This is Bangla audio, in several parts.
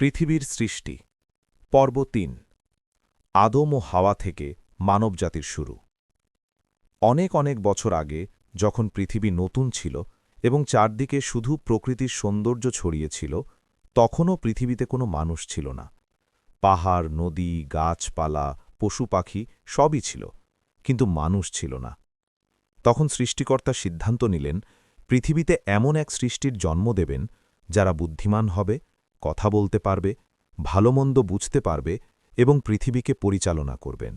পৃথিবীর সৃষ্টি পর্ব ৩ আদম ও হাওয়া থেকে মানবজাতির শুরু। অনেক অনেক বছর আগে যখন পৃথিবী নতুন ছিল এবং চারদিকে শুধু প্রকৃতির সৌন্দর্য ছড়িয়েছিল, তখনও পৃথিবীতে কোনো মানুষ ছিল না। পাহাড়, নদী, গাছপালা, পশু পাখি সবই ছিল, কিন্তু মানুষ ছিল না। তখন সৃষ্টিকর্তা সিদ্ধান্ত নিলেন, পৃথিবীতে এমন এক সৃষ্টির জন্ম দেবেন যারা বুদ্ধিমান হবে, কথা বলতে পারবে, ভালোমন্দ বুঝতে পারবে এবং পৃথিবীকে পরিচালনা করবেন।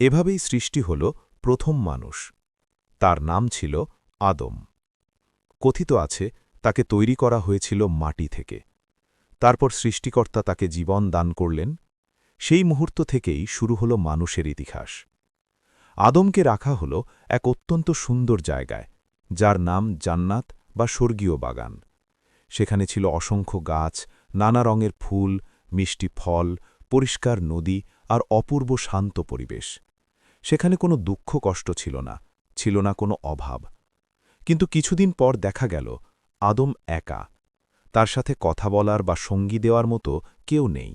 এভাবেই সৃষ্টি হল প্রথম মানুষ। তার নাম ছিল আদম। কথিত আছে তাকে তৈরি করা হয়েছিল মাটি থেকে। তারপর সৃষ্টিকর্তা তাকে জীবন দান করলেন। সেই মুহূর্ত থেকেই শুরু হল মানুষের ইতিহাস। আদমকে রাখা হল এক অত্যন্ত সুন্দর জায়গায়, যার নাম জান্নাত বা স্বর্গীয় বাগান। সেখানে ছিল অসংখ্য গাছ, নানা রঙের ফুল, মিষ্টি ফল, পরিষ্কার নদী আর অপূর্ব শান্ত পরিবেশ। সেখানে কোনো দুঃখ কষ্ট ছিল না, ছিল না কোনো অভাব। কিন্তু কিছুদিন পর দেখা গেল আদম একা। তার সাথে কথা বলার বা সঙ্গী দেওয়ার মতো কেউ নেই।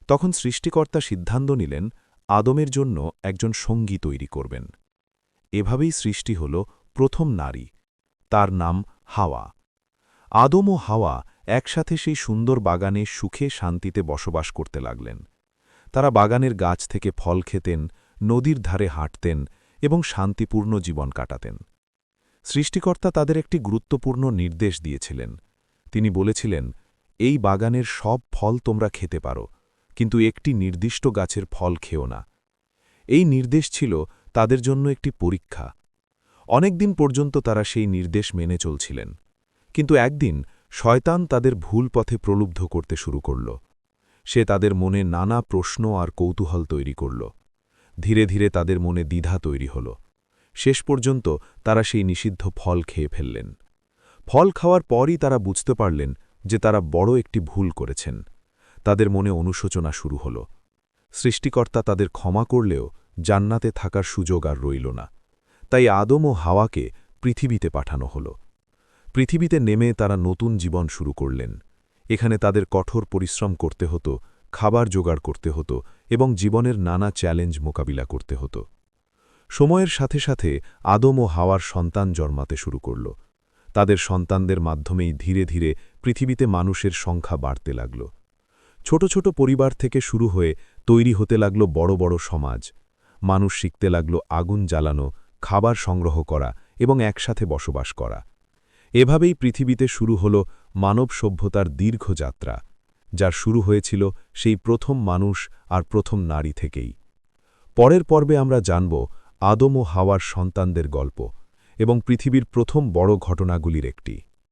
তখন সৃষ্টিকর্তা সিদ্ধান্ত নিলেন আদমের জন্য একজন সঙ্গী তৈরি করবেন। এভাবেই সৃষ্টি হল প্রথম নারী। তার নাম হাওয়া। আদম ও হাওয়া একসাথে সেই সুন্দর বাগানে সুখে শান্তিতে বসবাস করতে লাগলেন। তারা বাগানের গাছ থেকে ফল খেতেন, নদীর ধারে হাঁটতেন এবং শান্তিপূর্ণ জীবন কাটাতেন। সৃষ্টিকর্তা তাদের একটি গুরুত্বপূর্ণ নির্দেশ দিয়েছিলেন। তিনি বলেছিলেন, এই বাগানের সব ফল তোমরা খেতে পারো, কিন্তু একটি নির্দিষ্ট গাছের ফল খেও না। এই নির্দেশ ছিল তাদের জন্য একটি পরীক্ষা। অনেকদিন পর্যন্ত তারা সেই নির্দেশ মেনে চলছিলেন। কিন্তু একদিন শয়তান তাদের ভুল পথে প্রলুব্ধ করতে শুরু করল। সে তাদের মনে নানা প্রশ্ন আর কৌতূহল তৈরি করল। ধীরে ধীরে তাদের মনে দ্বিধা তৈরি হল। শেষ পর্যন্ত তারা সেই নিষিদ্ধ ফল খেয়ে ফেললেন। ফল খাওয়ার পরই তারা বুঝতে পারলেন যে তারা বড় একটি ভুল করেছেন। তাদের মনে অনুশোচনা শুরু হল। সৃষ্টিকর্তা তাদের ক্ষমা করলেও জান্নাতে থাকার সুযোগ আর রইল না। তাই আদম ও হাওয়াকে পৃথিবীতে পাঠানো হল। পৃথিবীতে নেমে তারা নতুন জীবন শুরু করলেন। এখানে তাদের কঠোর পরিশ্রম করতে হতো, খাবার জোগাড় করতে হতো এবং জীবনের নানা চ্যালেঞ্জ মোকাবিলা করতে হতো। সময়ের সাথে সাথে আদম ও হাওয়ার সন্তান জন্মাতে শুরু করল। তাদের সন্তানদের মাধ্যমেই ধীরে ধীরে পৃথিবীতে মানুষের সংখ্যা বাড়তে লাগল। ছোট ছোট পরিবার থেকে শুরু হয়ে তৈরি হতে লাগল বড় বড় সমাজ। মানুষ শিখতে লাগল আগুন জ্বালানো, খাবার সংগ্রহ করা এবং একসাথে বসবাস করা। এভাবেই পৃথিবীতে শুরু হল মানব সভ্যতার দীর্ঘ যাত্রা, যার শুরু হয়েছিল সেই প্রথম মানুষ আর প্রথম নারী থেকেই। পরের পর্বে আমরা জানব আদম ও হাওয়ার সন্তানদের গল্প এবং পৃথিবীর প্রথম বড় ঘটনাগুলির একটি।